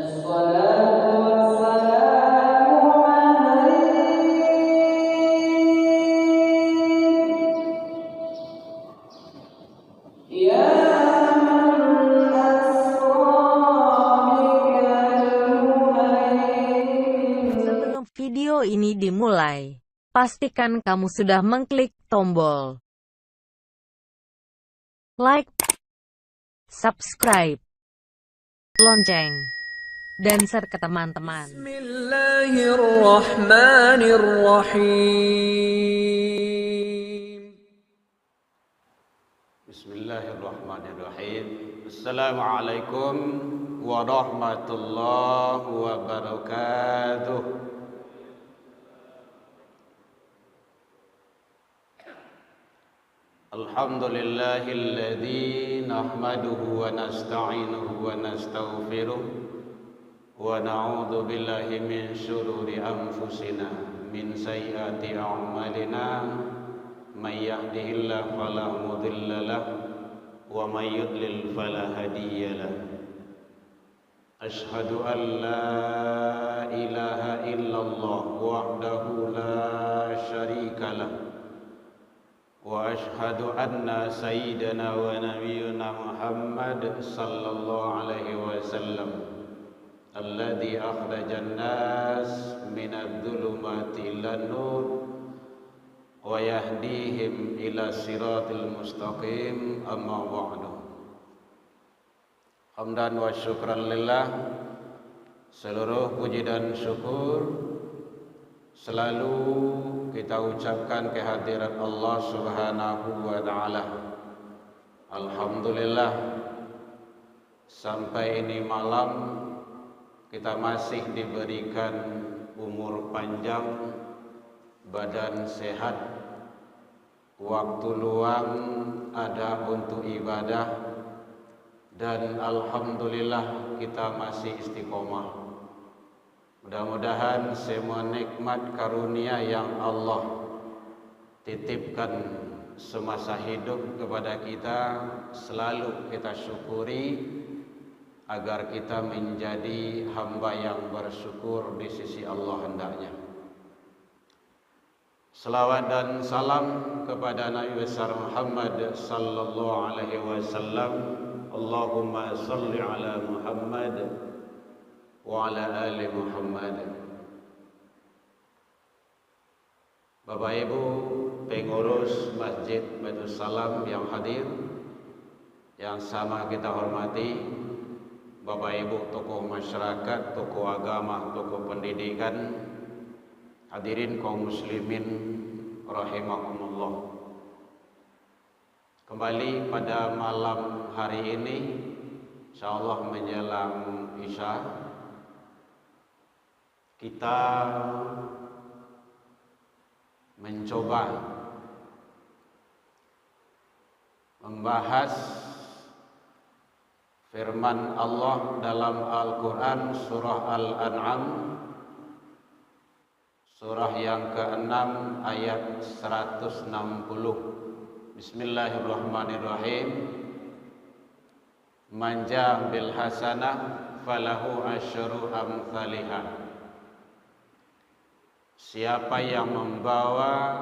Sebelum video ini dimulai, pastikan kamu sudah mengklik tombol like, subscribe, lonceng, dan share ke teman-teman. Bismillahirrahmanirrahim. Bismillahirrahmanirrahim. Assalamualaikum warahmatullahi wabarakatuh. Alhamdulillahilladzi nahmaduhu wa nasta'inuhu wa nastaghfiruh wa na'udzu billahi min syururi anfusina min sayyiati a'malina may yahdihillahu fala mudilla lahu wa may yudlil fala hadiya lahu. Asyhadu an la ilaha illallah wahdahu la syarika lahu wa asyhadu anna sayyidana wa nabiyyana Muhammad sallallahu alaihi wasallam alladzi akhrajan nas minadh dhulumati ilan nur wa yahdihim ila siratil mustaqim, amma ba'du. Hamdan wa syukran lillah, seluruh puji dan syukur selalu kita ucapkan kehadirat Allah Subhanahu wa ta'ala. Alhamdulillah, sampai ini malam kita masih diberikan umur panjang, badan sehat, waktu luang ada untuk ibadah, dan alhamdulillah kita masih istiqomah. Mudah-mudahan semua nikmat karunia yang Allah titipkan semasa hidup kepada kita selalu kita syukuri, agar kita menjadi hamba yang bersyukur di sisi Allah hendaknya. Salawat dan salam kepada Nabi besar Muhammad sallallahu alaihi wasallam. Allahumma salli ala Muhammad wa ala ali Muhammad. Bapak Ibu pengurus Masjid Baitul Salam yang hadir, yang sama kita hormati, Bapak Ibu tokoh masyarakat, tokoh agama, tokoh pendidikan, hadirin kaum muslimin rahimakumullah. Kembali pada malam hari ini, insyaallah menjelang Isya, kita mencoba membahas firman Allah dalam Al-Quran surah Al-An'am, surah yang ke-6 ayat 160. Bismillahirrahmanirrahim. Man jaa bil hasanah falahu asyru amsalihah. Siapa yang membawa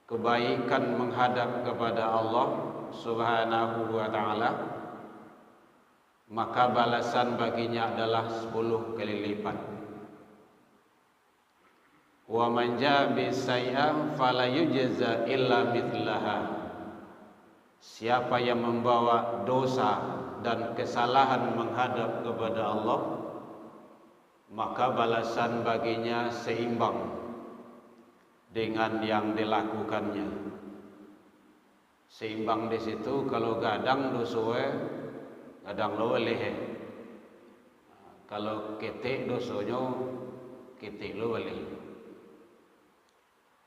kebaikan menghadap kepada Allah Subhanahu wa ta'ala, maka balasan baginya adalah 10 kali lipat. Wa man jaa bis-sayyi'ah fala yujza illa mithlaha. Siapa yang membawa dosa dan kesalahan menghadap kepada Allah, maka balasan baginya seimbang dengan yang dilakukannya. Seimbang di situ kalau gadang dosoe, gadang lo leh. Kalau ketik dosonya, ketik lo leh.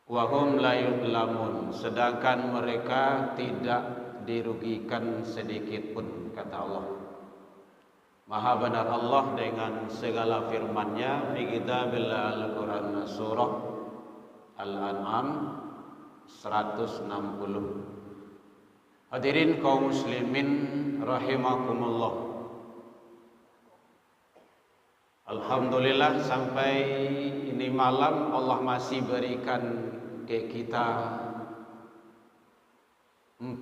Wahum la yudlamun, sedangkan mereka tidak dirugikan sedikit pun, kata Allah. Maha benar Allah dengan segala firman-Nya di kitabil Al-Quran surah Al-An'am 160. Hadirin kaum muslimin rahimakumullah. Alhamdulillah sampai ini malam Allah masih berikan ke kita 4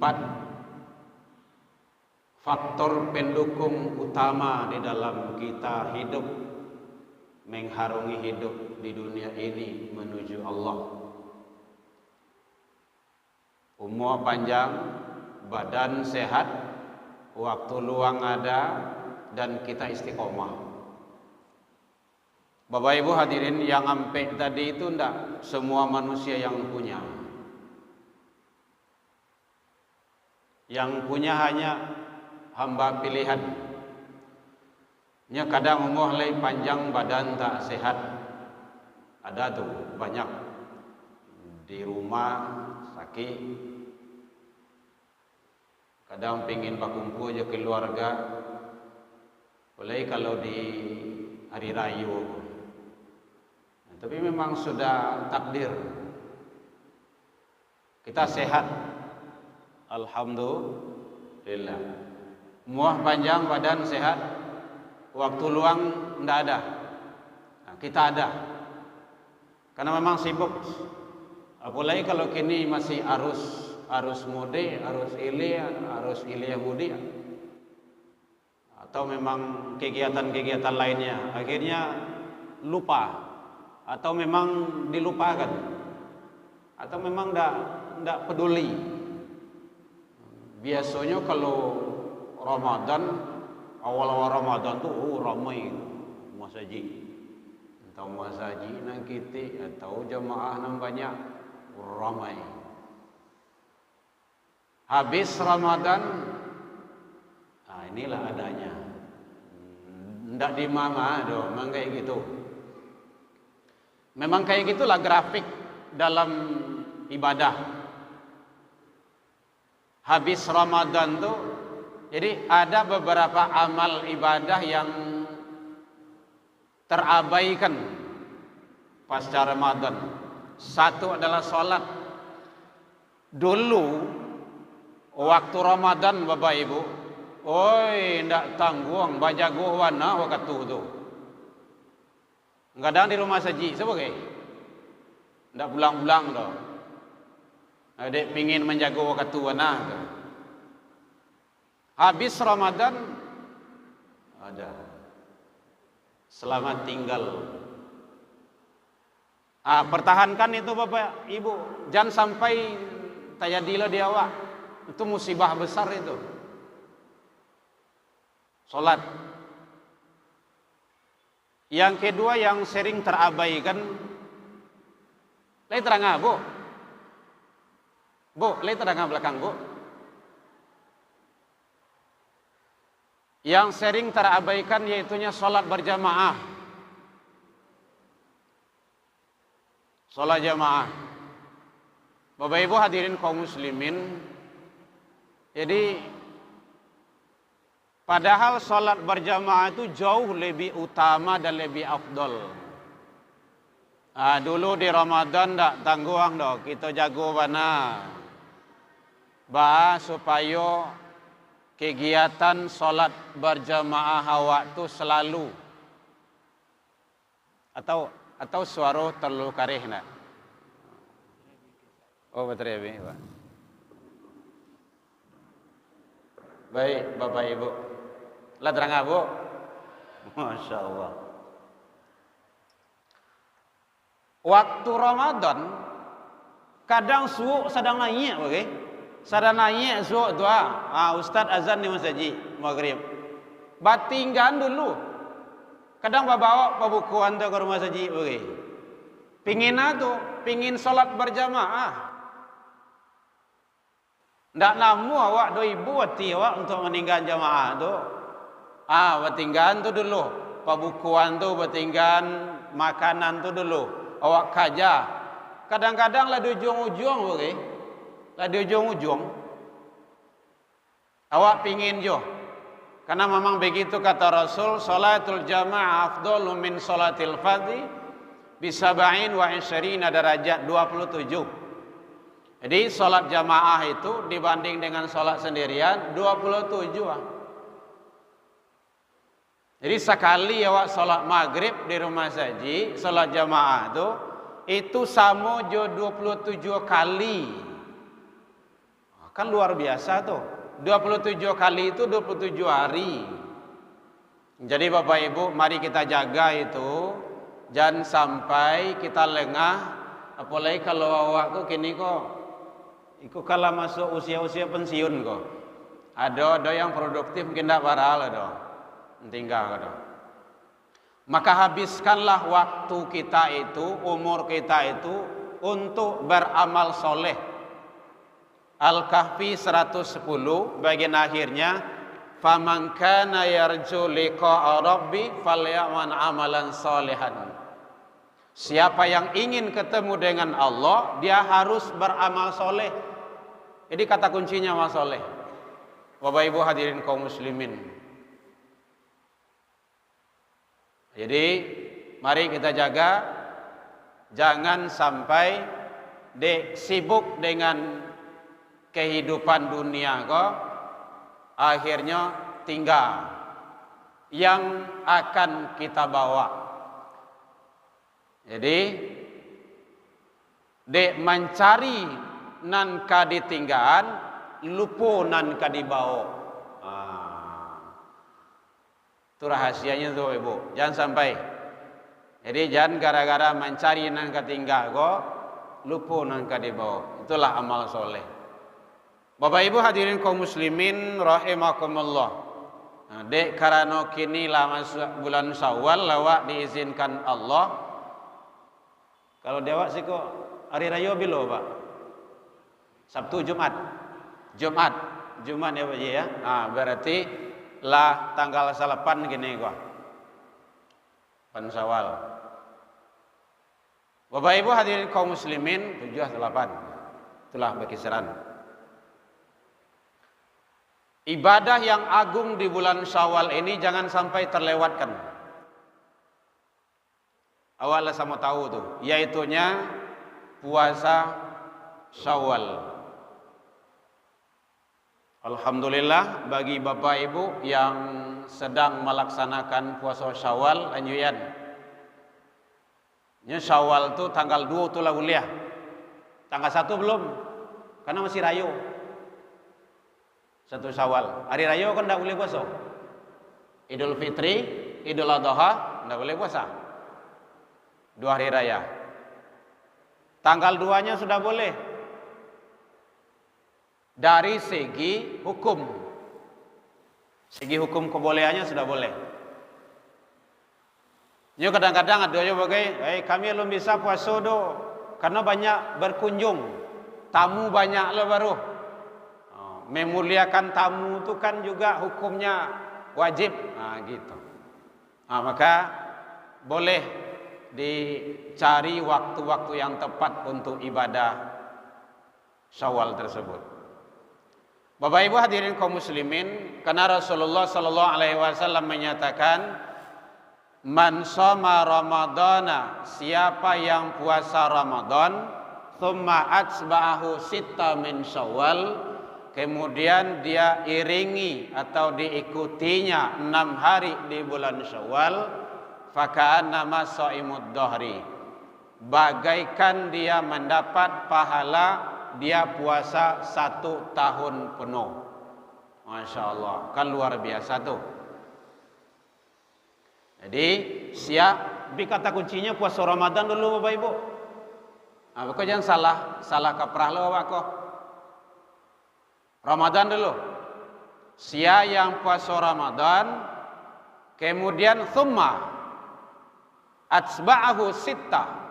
faktor pendukung utama di dalam kita hidup, mengharungi hidup di dunia ini menuju Allah. Umur panjang, badan sehat, waktu luang ada, dan kita istiqomah. Bapak Ibu hadirin yang sampai tadi itu enggak semua manusia yang punya. Yang punya hanya hamba pilihan. Nya kadang umur lagi panjang, badan tak sehat. Ada tuh banyak di rumah sakit. Kadang pengin berkumpul je keluarga. Boleh kalau di hari raya. Tapi memang sudah takdir. Kita sehat. Alhamdulillah. Umur panjang, badan sehat. Waktu luang tidak ada. Nah, kita ada. Karena memang sibuk. Apalagi kalau kini masih arus mudik, arus ilih mudik. Atau memang kegiatan-kegiatan lainnya. Akhirnya lupa. Atau memang dilupakan. Atau memang tidak peduli. Biasanya kalau Ramadan, awal-awal Ramadan tuh ramai masjid. Atau masjid nang kita atau jamaah nang banyak ramai. Habis Ramadan, nah inilah adanya. Ndak di mama doh, memang kayak gitu. Memang kayak gitulah grafik dalam ibadah. Habis Ramadan tuh, jadi ada beberapa amal ibadah yang terabaikan pasca Ramadan. Satu adalah sholat. Dulu waktu Ramadan Bapak Ibu, oi ndak tanggung bajago wana waktu tu. Kadang di rumah saji, sebagai ndak pulang-pulang doh. Adik pingin menjaga waktu wana. Habis Ramadan ada selamat tinggal. Pertahankan itu Bapak Ibu, jangan sampai tayadila di awak. Itu musibah besar itu. Salat. Yang kedua yang sering terabaikan, lagi terang Bu. Bu, lagi terang belakang Bu. Yang sering terabaikan yaitunya salat berjamaah. Salat jamaah. Bapak Ibu hadirin kaum muslimin, jadi padahal salat berjamaah itu jauh lebih utama dan lebih afdol. Dulu di Ramadan tak tangguang dong, kita jago mana. Supaya kegiatan salat berjamaah awak tu selalu atau suara terlalu karih nak. Oh betul ya Pak. Baik Bapak Ibu. Lah terang Bu. Masya Allah. Waktu Ramadan kadang suuk sedang naik, okay? Sedang naik suuk doa. Ustaz azan di masjid maghrib. Batinggan dulu. Kadang bawa pembukuan tu ke rumah masjid, okay? Pingin pingin solat berjamaah. Ndak namu awak 2000 hati awak untuk meninggal jamaah tu. Batinggan tu dulu. Pembukuan tu batinggan, makanan tu dulu. Awak kaja. Kadang-kadang lah di ujung-ujung, okay? Lah di ujung-ujung. Awak pingin jo. Karena memang begitu kata Rasul, salatul jamaah afdalu min salatil fardhi bi 27 derajat 27. Jadi salat jamaah itu dibanding dengan salat sendirian 27. Jadi sekali awak sholat maghrib di rumah saji, sholat jamaah itu sama jo 27 kali. Kan luar biasa tuh. 27 kali itu 27 hari. Jadi Bapak Ibu, mari kita jaga itu. Jangan sampai kita lengah. Apalagi kalau awak kok kini kok ikut kalah masuk usia-usia pensiun kok. Ada yang produktif mungkin tak parah ada. Tinggal ada. Maka habiskanlah waktu kita itu, umur kita itu untuk beramal soleh. Al-Kahfi 110 bagian akhirnya, faman kana yarju liqa'a rabbi falyamal amalan salihan. Siapa yang ingin ketemu dengan Allah, dia harus beramal soleh. Jadi kata kuncinya amal soleh. Bapak Ibu hadirin kaum muslimin. Jadi mari kita jaga, jangan sampai sibuk dengan kehidupan dunia kok akhirnya tinggal yang akan kita bawa. Jadi mencari nan ka ditinggalan, lupa nan ka dibawa. Itu rahasianya tuh Ibu, jangan sampai. Jadi jangan gara-gara mencari nan ka tinggal kok lupa nan ka dibawa. Itulah amal soleh. Bapak Ibu hadirin kaum muslimin rahimakumullah. Dek karena kini lah masuk bulan Syawal, lawak diizinkan Allah. Kalau dewak sih kok hari raya bilo Pak? Sabtu Jumat ya Pak ya. Berarti lah tanggal 8 gini kok. Pan Syawal. Bapak Ibu hadirin kaum muslimin 7 8. Itulah berkisaran. Ibadah yang agung di bulan Syawal ini jangan sampai terlewatkan. Awalnya sama tahu tuh, yaitunya puasa Syawal. Alhamdulillah bagi Bapak Ibu yang sedang melaksanakan puasa Syawal, anjuran. Ini Syawal tuh tanggal 2 tuh lah kuliah. Tanggal 1 belum, karena masih rayo. 1 Syawal. Hari raya kan tidak boleh puasa. Idul Fitri, Idul Adha tidak boleh puasa. 2 hari raya. Tanggal 2-nya sudah boleh. Dari segi hukum. Segi hukum kebolehannya sudah boleh. Ini kadang-kadang ada yang bagai, kami belum bisa puasa do, karena banyak berkunjung. Tamu banyak lah baru. Memuliakan tamu itu kan juga hukumnya wajib, gitu. Maka boleh dicari waktu-waktu yang tepat untuk ibadah Syawal tersebut. Bapak Ibu hadirin kaum muslimin, karena Rasulullah sallallahu alaihi wasallam menyatakan, man shoma ramadhana, siapa yang puasa Ramadan, thumma atsba'ahu sitta min Syawal, kemudian dia iringi atau diikutinya 6 hari di bulan Syawal, faka'annama shaimud dhahri, bagaikan dia mendapat pahala dia puasa 1 tahun penuh. Masya Allah, kan luar biasa tuh. Jadi siap, kata kuncinya puasa Ramadan dulu Bapak Ibu. Kok jangan salah kaprah lo Bapak kok. Ramadan dulu. Sia yang puasa Ramadan, kemudian thumma atsba'ahu sitta,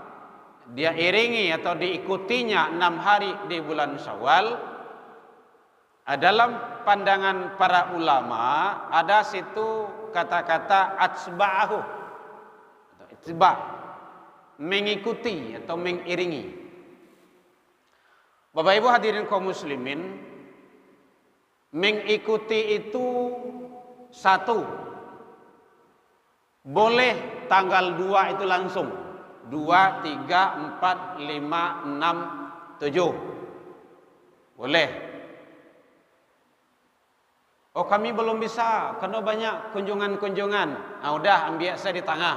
dia iringi atau diikutinya 6 hari di bulan Syawal. Dalam pandangan para ulama ada situ kata-kata atsba'ahu, itba, mengikuti atau mengiringi. Bapak Ibu hadirin kaum muslimin, mengikuti itu 1, boleh tanggal 2 itu langsung 2, 3, 4, 5, 6, 7 boleh. Oh kami belum bisa, karena banyak kunjungan-kunjungan. Nah udah ambil saya di tengah.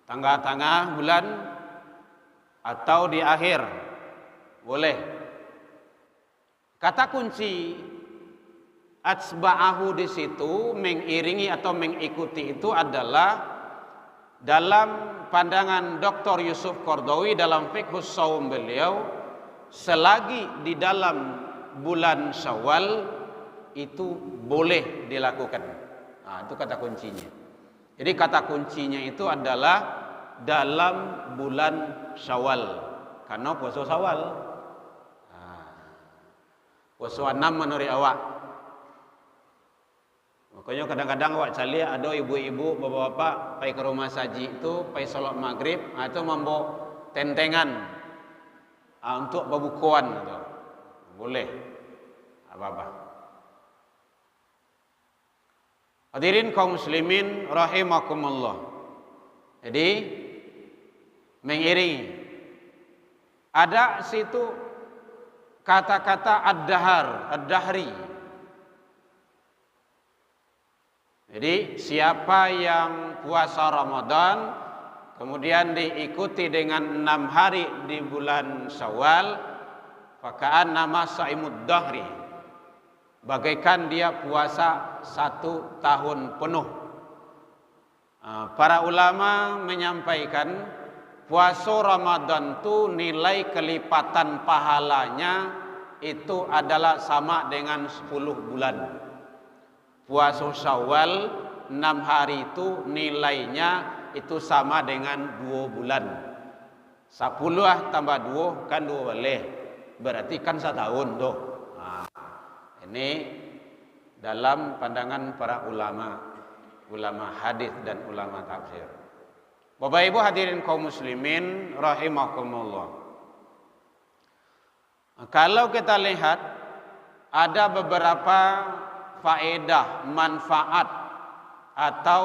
Tengah-tengah bulan atau di akhir. Boleh. Kata kunci atsba'ahu di situ, mengiringi atau mengikuti itu adalah dalam pandangan Dr. Yusuf Qaradawi dalam Fiqhus Shaum beliau, selagi di dalam bulan Syawal itu boleh dilakukan. Nah, itu kata kuncinya. Jadi kata kuncinya itu adalah dalam bulan Syawal, karena puasa Syawal. Puasa 6 menurut awak. Makanya kadang-kadang awak cari ada ibu-ibu, bapak-bapak pergi ke rumah saji itu, pergi salat maghrib, itu membawa tentengan untuk berbukuan itu. Boleh. Apa-apa. Hadirin kaum muslimin rahimakumullah. Jadi mengiringi. Ada situ kata-kata ad-dahar, ad-dahri. Jadi siapa yang puasa Ramadan kemudian diikuti dengan 6 hari di bulan Syawal, fakaan nama saimud dahri, bagaikan dia puasa 1 tahun penuh. Para ulama menyampaikan puasa Ramadan itu nilai kelipatan pahalanya itu adalah sama dengan 10 bulan. Puasa Syawal 6 hari itu nilainya itu sama dengan 2 bulan. 10 tambah 2 kan 2 boleh. Berarti kan 1 tahun tuh. Ini dalam pandangan para ulama hadis dan ulama tafsir. Bapak Ibu hadirin kaum muslimin rahimakumullah. Kalau kita lihat ada beberapa faedah, manfaat atau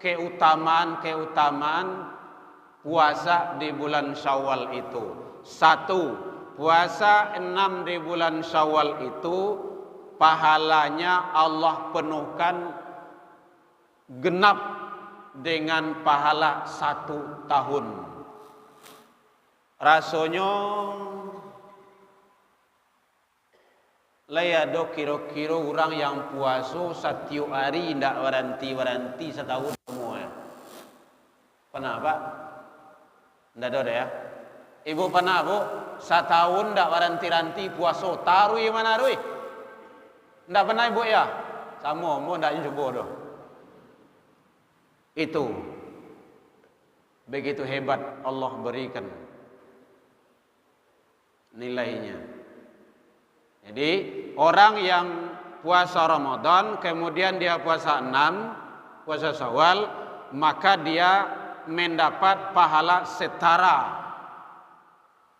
keutamaan puasa di bulan Syawal itu. 1, puasa 6 di bulan Syawal itu pahalanya Allah penuhkan genap dengan pahala 1 tahun. Rasanya layado kira-kira orang yang puasa setiap hari ndak waranti 1 tahun semua. Pernah Pak? Ndak ada ya? Ibu pernah Bu? 1 tahun ndak waranti puasa. Taruh yang mana Rui? Ndak pernah Ibu ya? Sama, mau ndak coba doh. Itu begitu hebat Allah berikan nilainya. Jadi orang yang puasa Ramadan kemudian dia puasa 6, puasa Syawal, maka dia mendapat pahala setara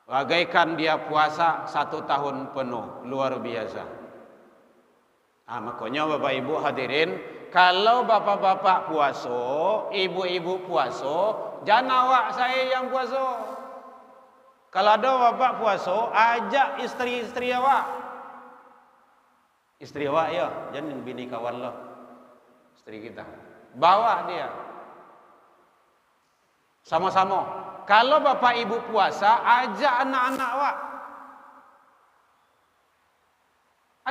bagaikan dia puasa 1 tahun penuh. Luar biasa. Makanya Bapak Ibu hadirin, kalau bapak-bapak puasa, ibu-ibu puasa, jangan awak saya yang puasa. Kalau ada bapak puasa, ajak istri-istri awak. Istri awak ya, jangan bini kawan lah. Istri kita. Bawa dia. Sama-sama. Kalau bapak ibu puasa, ajak anak-anak awak.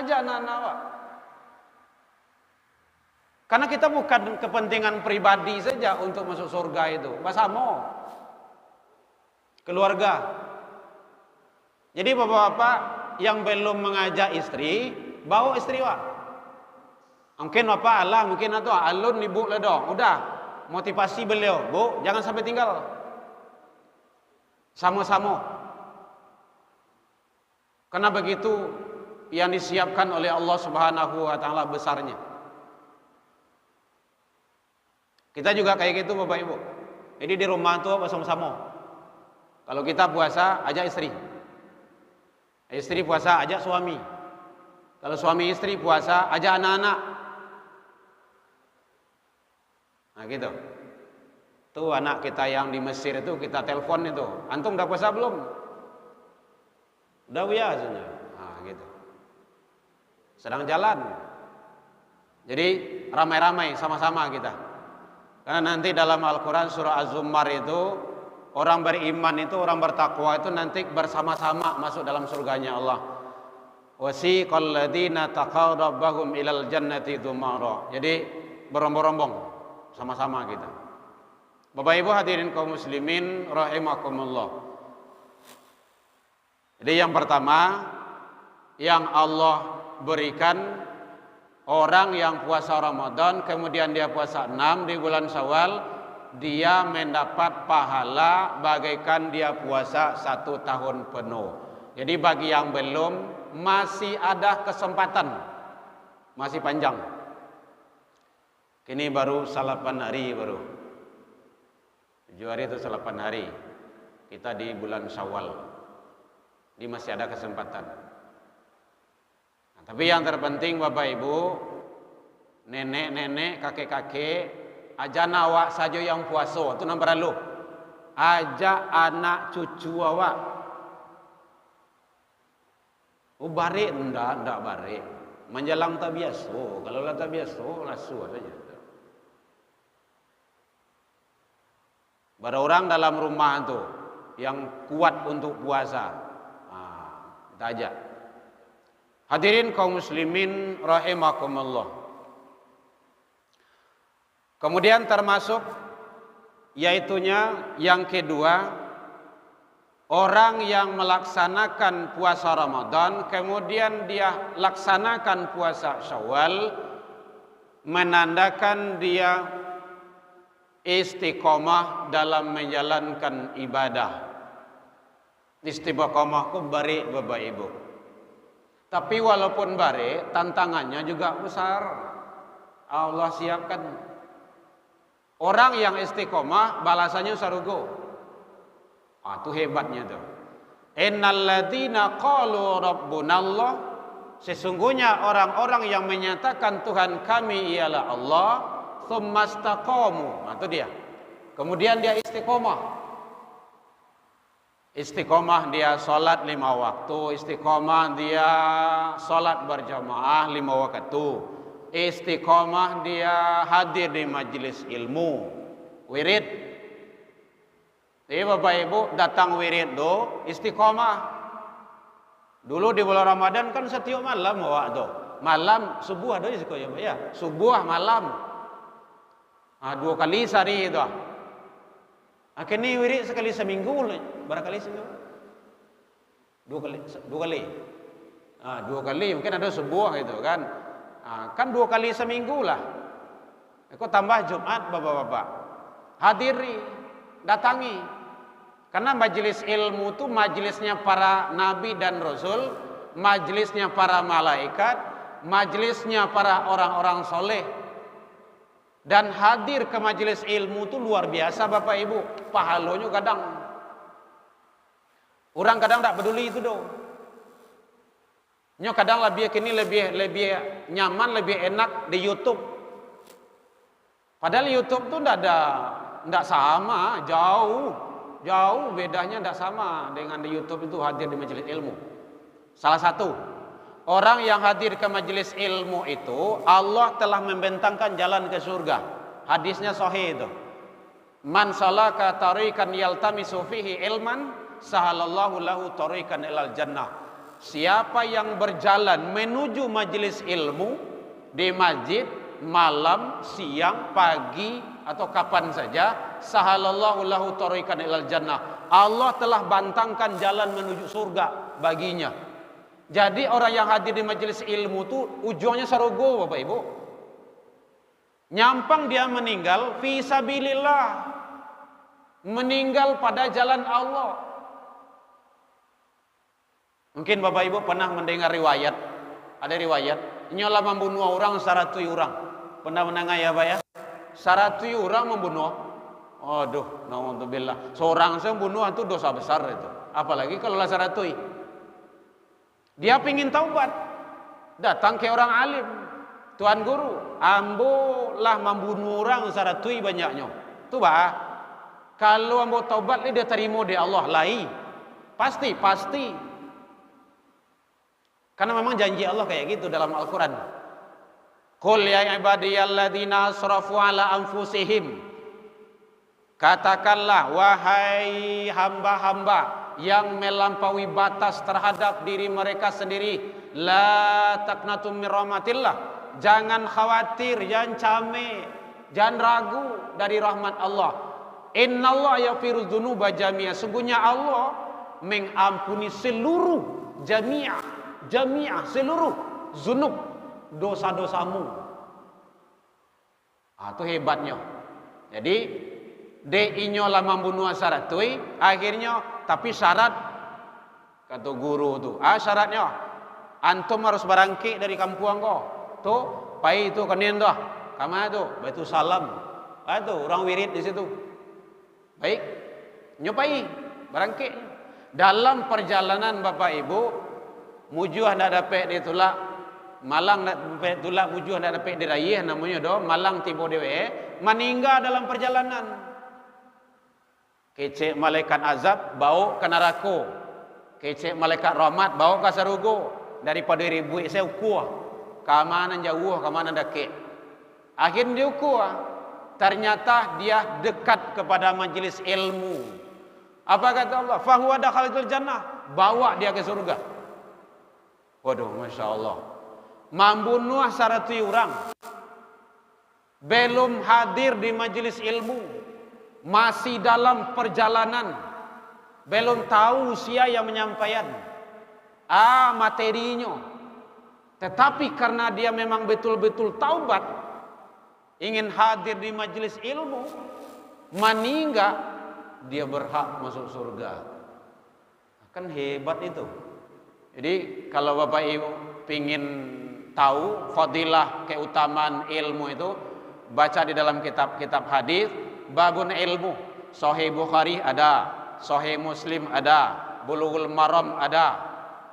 Ajak anak-anak awak. Karena kita bukan kepentingan pribadi saja untuk masuk surga itu. Bersama keluarga. Jadi bapak-bapak yang belum mengajak istri, bawa istri wak. Mungkin bapak Allah, mungkin atau alun ibu lah dong. Udah, motivasi beliau, Bu, jangan sampai tinggal. Sama-sama. Karena begitu yang disiapkan oleh Allah Subhanahu wa taala besarnya. Kita juga kayak gitu Bapak Ibu. Jadi di rumah tuh bersama-sama. Kalau kita puasa, ajak istri. Istri puasa, ajak suami. Kalau suami istri puasa, ajak anak-anak. Nah gitu. Tuh anak kita yang di Mesir itu kita telepon itu. Antum udah puasa belum? Udah ya, nah gitu. sedang jalan. Jadi ramai-ramai sama-sama kita. Karena nanti dalam Al-Quran surah Az-Zumar itu, orang beriman itu, orang bertakwa itu nanti bersama-sama masuk dalam surganya Allah. Wasiqal ladzina taqaw rabbahum ilal jannati dzumara. Jadi berombong-rombong sama-sama kita. Bapak Ibu hadirin kaum muslimin rahimakumullah. Jadi yang pertama yang Allah berikan, orang yang puasa Ramadan kemudian dia puasa 6 di bulan Syawal, dia mendapat pahala bagaikan dia puasa 1 tahun penuh. Jadi bagi yang belum, masih ada kesempatan, masih panjang. Kini baru 8 hari baru. 7 hari itu 8 hari. Kita di bulan Syawal. Ini masih ada kesempatan. Nah, tapi yang terpenting Bapak Ibu, nenek-nenek, kakek-kakek, aja awak saja yang puasa, itu nomor lalu. Aja anak cucu awak. Oh barik, enggak barik. Menjelang tak biasa. Kalau lah tak biasa, lasu saja. Ada orang dalam rumah itu yang kuat untuk puasa. Kita ajak. Hadirin kaum muslimin rahimakumullah. Kemudian termasuk yaitunya yang kedua, orang yang melaksanakan puasa Ramadan kemudian dia laksanakan puasa Syawal, menandakan dia istiqomah dalam menjalankan ibadah. Istiqomah ku barik Bapak Ibu. Tapi walaupun barik, tantangannya juga besar. Allah siapkan. Orang yang istiqomah balasannya sarugo. Itu hebatnya tuh. Innal ladzina qalu rabbunallah, sesungguhnya orang-orang yang menyatakan Tuhan kami ialah Allah, tsumastaqamu. Itu dia. Kemudian dia istiqomah. Istiqomah dia salat 5 waktu, istiqomah dia salat berjamaah 5 waktu, istiqomah dia hadir di majelis ilmu, wirid. Jadi Bapak Ibu datang wirid do istiqomah. Dulu di bulan Ramadan kan setiap malam awak do. Malam subuh do istiqomah ya. Subuh malam. 2 kali sehari itu. Kini wirid sekali seminggu, barangkali seminggu. 2 kali. 2 kali mungkin ada subuh itu kan. Kan 2 kali seminggu lah. Kau tambah Jumat bapak-bapak. Hadiri, datangi. Karena majelis ilmu itu majelisnya para nabi dan rasul, majelisnya para malaikat, majelisnya para orang-orang soleh. Dan hadir ke majelis ilmu itu luar biasa Bapak Ibu. Pahalanya kadang. Orang kadang tak peduli itu dong. Nyo kadang lebih nyaman, lebih enak di YouTube. Padahal YouTube tuh ndak sama, jauh bedanya ndak sama dengan di YouTube itu hadir di majelis ilmu. Salah satu orang yang hadir ke majelis ilmu itu Allah telah membentangkan jalan ke surga. Hadisnya sahih itu. Man salaka tariqan yaltamisu fihi ilman sahalallahu lahu tariqan ilal jannah. Siapa yang berjalan menuju majelis ilmu di masjid malam, siang, pagi atau kapan saja, sahalallahu lahu tariqan ilal jannah. Allah telah bantangkan jalan menuju surga baginya. Jadi orang yang hadir di majelis ilmu itu ujungnya sarogo Bapak Ibu. Nyampang dia meninggal fi sabilillah. Meninggal pada jalan Allah. Mungkin Bapak Ibu pernah mendengar riwayat. Ada riwayat, nyola membunuh orang 100 orang. Pernah mendengar ya Pak ya? 100 orang membunuh. Aduh, naudzubillah. Seorang saya membunuh itu dosa besar itu. Apalagi kalau lah 100. Dia pingin taubat, datang ke orang alim, tuan guru, ambo lah membunuh orang 100 banyaknya. Tu bah, kalau ambo taubat dia terima di Allah lai, pasti. Karena memang janji Allah kayak gitu dalam Al-Quran. Qul ya ibadiyalladzina asrafu ala anfusihim. Katakanlah wahai hamba-hamba yang melampaui batas terhadap diri mereka sendiri, la taqnatu min rahmatillah. Jangan khawatir, jangan cameh, jangan ragu dari rahmat Allah. Innallaha yaghfiru dzunuba jami'a. Sungguhnya Allah mengampuni seluruh seluruh zunub, dosa-dosamu. Itu hebatnya. Jadi DI-nya lah membunuh syarat tu, akhirnya tapi syarat kata guru tu. Syaratnya antum harus barangkit dari kampung kau. Tu pai itu kenin tu. Kama tu batu salam. Tu orang wirid di situ. Baik. Nyopai barangkit. Dalam perjalanan Bapak Ibu, mujuah ndak dapat ditolak, malang ndak dapat tolak, mujuah ndak dapat diraih namanya do, malang tiba dewe, meninggal dalam perjalanan. Kecek malaikat azab bawa ke neraka. Kecek malaikat rahmat bawa ke surga. Daripada ribu saya ukur. Ke mana jauh, ke mana dekat. Akhirnya dia ukur. Ternyata dia dekat kepada majlis ilmu. Apa kata Allah? Fahuwa dakhalul jannah. Bawa dia ke surga. Waduh, Masya Allah. Membunuh 100 orang. Belum hadir di majlis ilmu. Masih dalam perjalanan. Belum tahu usia yang menyampaikan. Materinya. Tetapi karena dia memang betul-betul taubat. Ingin hadir di majlis ilmu. Meninggal. Dia berhak masuk surga. Kan hebat itu. Jadi kalau Bapak Ibu pingin tahu fadilah keutamaan ilmu itu, baca di dalam kitab-kitab hadis, babun ilmu. Sahih Bukhari ada, Sahih Muslim ada, Bulughul Maram ada,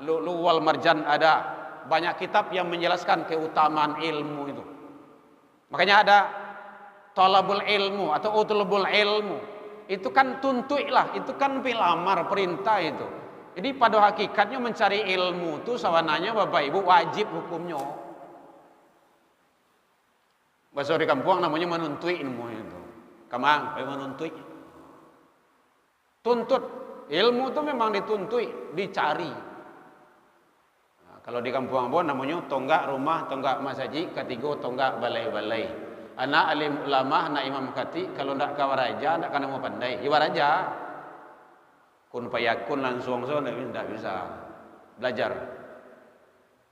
Lu'lu'u wal Marjan ada. Banyak kitab yang menjelaskan keutamaan ilmu itu. Makanya ada talabul ilmu atau utlubul ilmu. Itu kan tuntuilah, itu kan fil amar, perintah itu. Jadi pada hakikatnya mencari ilmu itu sawananya Bapak Ibu wajib hukumnya. Bahasa di kampung namanya menuntui ilmu itu. Kamang, menuntui. Tuntut. Ilmu itu memang dituntui, dicari. Nah, kalau di kampung namanya tonggak rumah, tonggak masjid, ketiga tonggak balai-balai. Anak alim ulama, anak imam kati, kalau ndak kawaraja, ndak kana mau pandai. Iwaraja. Kun payakun langsung ndak bisa. Belajar.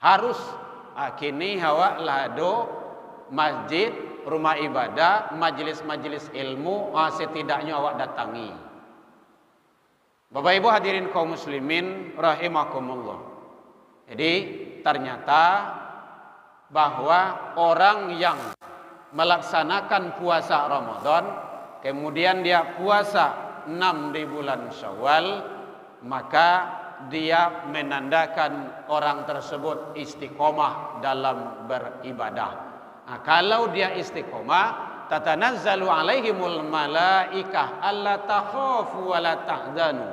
Harus kini hawa lado masjid, rumah ibadah, majelis-majelis ilmu, setidaknya awak datangi. Bapak Ibu hadirin kaum muslimin rahimakumullah. Jadi ternyata bahwa orang yang melaksanakan puasa Ramadan, kemudian dia puasa 6 di bulan Syawal, maka dia menandakan orang tersebut istiqomah dalam beribadah. Nah, kalau dia istiqomah, tatanazzalu alaihimul malaikah alla takhafu wa la tahzanu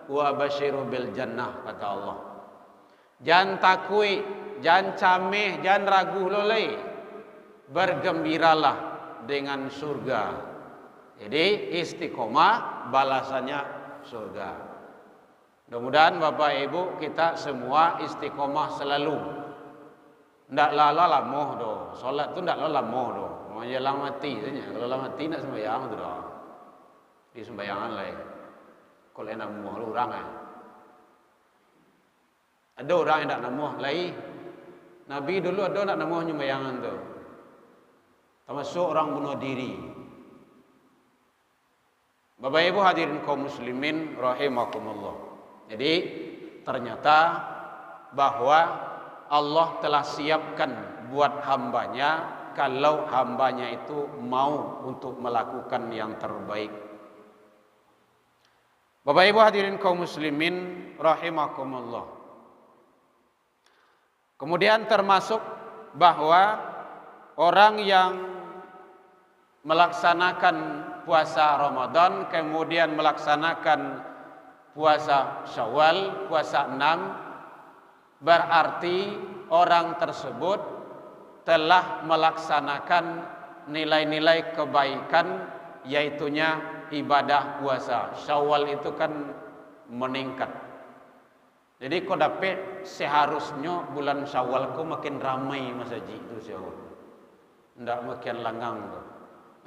wa basyiru bil jannah, kata Allah. Jangan takui, jangan cameh, jangan ragu lolai. Bergembiralah dengan surga. Jadi istiqomah balasannya surga. Mudah-mudahan Bapak Ibu kita semua istiqomah selalu. Ndak lama do. Salat tu ndak lama do. Mau jalan mati saja. Kalau lama mati nak sembahyang tu dah. Di sembayangan lain. Kalau enak muah lu orang Ada orang yang ndak namuh lain. Nabi dulu ada nak namuh sembayangan tu. Termasuk orang bunuh diri. Bapak Ibu hadirin kaum muslimin rahimakumullah. Jadi ternyata bahwa Allah telah siapkan buat hambanya kalau hambanya itu mau untuk melakukan yang terbaik. Bapak Ibu hadirin kaum muslimin rahimakumullah. Kemudian termasuk bahwa orang yang melaksanakan puasa Ramadan kemudian melaksanakan puasa Syawal, puasa 6, berarti orang tersebut telah melaksanakan nilai-nilai kebaikan, yaitunya ibadah puasa. Syawal itu kan meningkat. Jadi kau dapat seharusnya bulan Syawal kau makin ramai masjid itu Syawal. Ndak makin langgang tu.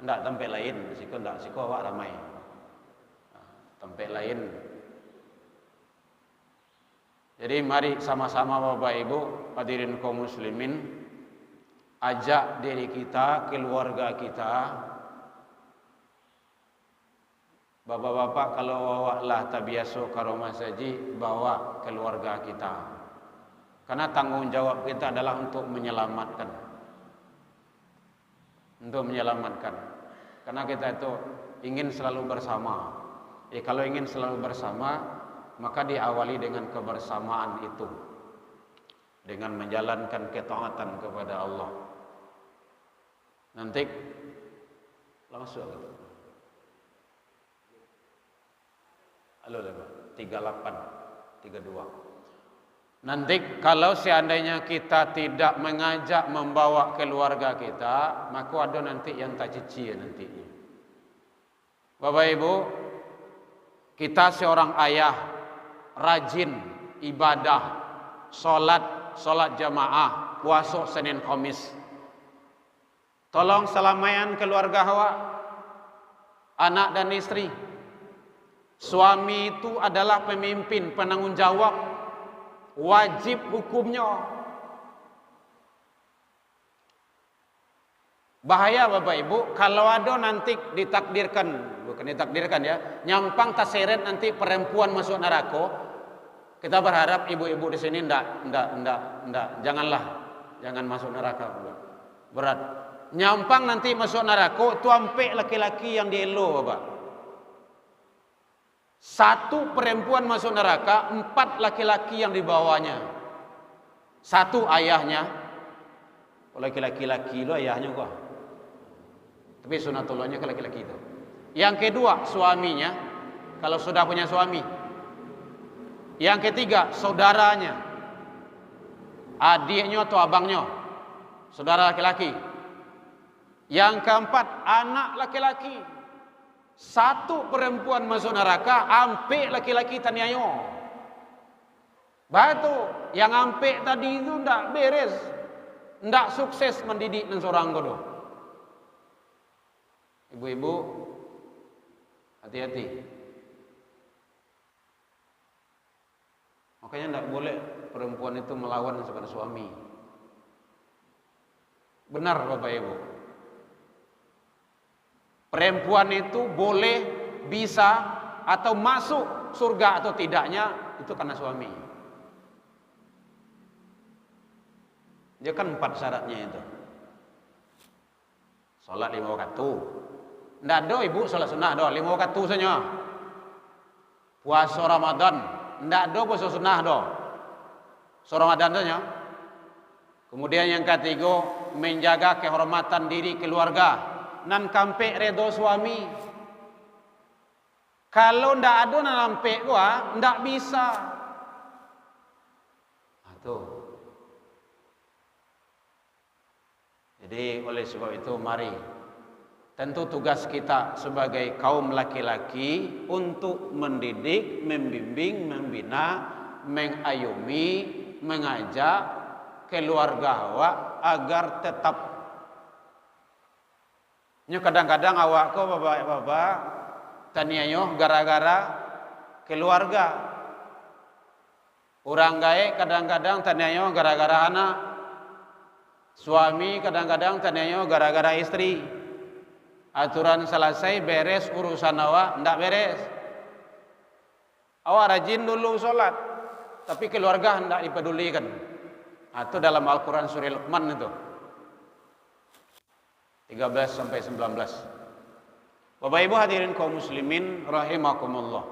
Ndak tempat lain, siko ndak siko awak ramai. Tempat lain. Jadi mari sama-sama Bapak Ibu hadirin kaum muslimin, ajak diri kita, keluarga kita. Bapak-bapak kalau awaklah tabiaso karo masaji, bawa keluarga kita. Karena tanggung jawab kita adalah untuk menyelamatkan. Untuk menyelamatkan. Karena kita itu ingin selalu bersama. Kalau ingin selalu bersama, maka diawali dengan kebersamaan itu. Dengan menjalankan ketaatan kepada Allah. Nanti langsung. Halo, 38, 32. Nanti kalau seandainya kita tidak mengajak membawa keluarga kita, maka ada nanti yang tak cici nantinya. Bapak Ibu, kita seorang ayah rajin ibadah, solat jamaah, puasa Senin Khamis. Tolong selamaian keluarga awak, anak dan istri. Suami itu adalah pemimpin, penanggung jawab, wajib hukumnya. Bahaya Bapak Ibu, kalau ada nanti ditakdirkan, bukan ditakdirkan ya, nyampang taseret nanti perempuan masuk neraka. Kita berharap ibu-ibu di sini ndak, jangan masuk neraka. Berat. Nyampang nanti masuk neraka, tuampe laki-laki yang dielo Bapak. 1 perempuan masuk neraka, 4 laki-laki yang dibawanya. 1 ayahnya. Kalau laki-laki lo ayahnya kok. Tapi sunatullahnya ke laki-laki itu. Yang kedua suaminya, kalau sudah punya suami. Yang ketiga saudaranya, adiknya atau abangnya, saudara laki-laki. Yang keempat anak laki-laki. 1 perempuan masuk neraka, ampe laki-laki taniayo. Batu yang ampe tadi itu ndak beres, ndak sukses mendidik dan seorang godo. Ibu-ibu, hati-hati. Makanya ndak boleh perempuan itu melawan kepada suami. Benar Bapak Ibu. Perempuan itu boleh, bisa, atau masuk surga atau tidaknya itu karena suami. Dia kan 4 syaratnya itu. Salat 5 waktu. Ndak ada ibu salat sunnah do 5 waktu saja. Puasa Ramadan, ndak ada puasa sunnah do. So Ramadan saja. Kemudian yang ketiga, menjaga kehormatan diri keluarga. Nan kampe redo suami. Kalau ndak ada nan kampe gua ndak bisa. Tuh. Jadi oleh sebab itu mari, tentu tugas kita sebagai kaum laki-laki untuk mendidik, membimbing, membina, mengayomi, mengajak keluarga awak agar tetap. Kadang-kadang awak ko bapak-bapak taniayo gara-gara keluarga. Orang gae kadang-kadang taniayo gara-gara anak. Suami kadang-kadang taniayo gara-gara istri. Aturan selesai beres urusan awak ndak beres. Awak rajin dulu sholat, tapi keluarga hendak dipedulikan. Itu dalam Al-Quran surah Luqman itu 13 sampai 19. Bapak Ibu hadirin kaum muslimin rahimakumullah.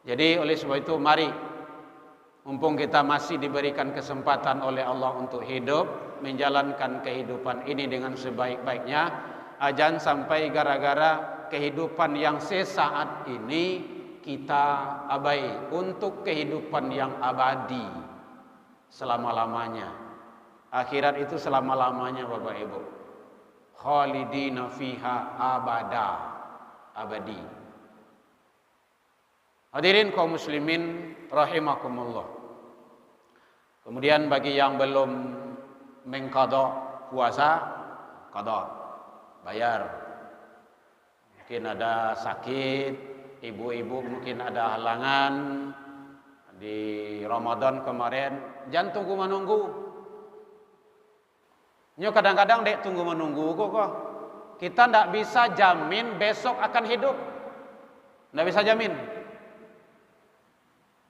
Jadi oleh sebab itu mari, mumpung kita masih diberikan kesempatan oleh Allah untuk hidup, menjalankan kehidupan ini dengan sebaik-baiknya, jangan sampai gara-gara kehidupan yang sesaat ini kita abai untuk kehidupan yang abadi. selama-lamanya. Akhirat itu selama-lamanya Bapak Ibu. Khalidina fiha abada, abadi. Hadirin kaum muslimin rahimakumullah. Kemudian bagi yang belum mengqadha puasa, qadha, bayar. Mungkin ada sakit, ibu-ibu mungkin ada halangan di Ramadan kemarin, jangan tunggu menunggu. Nyo kadang-kadang dek tunggu menunggu kok. Kita ndak bisa jamin besok akan hidup. Ndak bisa jamin.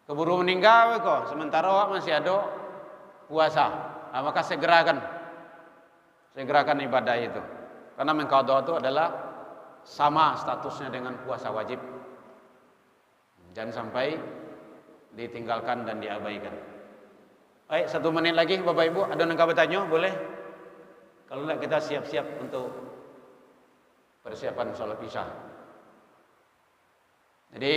Keburu meninggal kok, sementara awak masih ada puasa. Nah, maka segerakan ibadah itu. Karena mengqadha itu adalah sama statusnya dengan puasa wajib. Jangan sampai ditinggalkan dan diabaikan. Baik, 1 menit lagi Bapak Ibu, ada yang bertanya boleh? Kalau enggak kita siap-siap untuk persiapan sholat isya. Jadi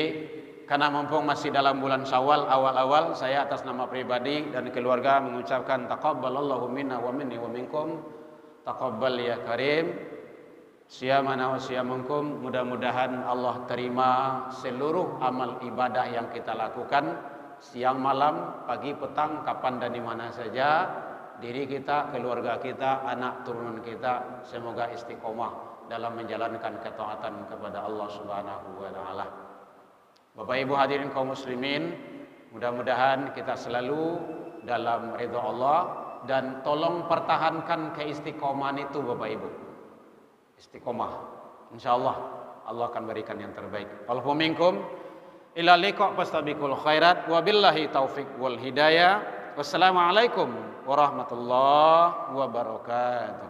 karena mumpung masih dalam bulan Syawal awal-awal, saya atas nama pribadi dan keluarga mengucapkan taqabbalallahu minna wa minni wa minkum. Taqabbal ya karim. Siyamana wa siyamunkum. Mudah-mudahan Allah terima seluruh amal ibadah yang kita lakukan siang malam, pagi petang, kapan dan di mana saja. Diri kita, keluarga kita, anak turunan kita semoga istiqomah dalam menjalankan ketaatan kepada Allah Subhanahu wa taala. Bapak Ibu hadirin kaum muslimin, mudah-mudahan kita selalu dalam ridha Allah dan tolong pertahankan keistiqomahan itu Bapak Ibu. Istiqomah. Insyaallah Allah akan berikan yang terbaik. Allahu minkum ila liqa fastabiqul khairat wa billahi taufik wal hidayah. Wassalamualaikum warahmatullahi wabarakatuh.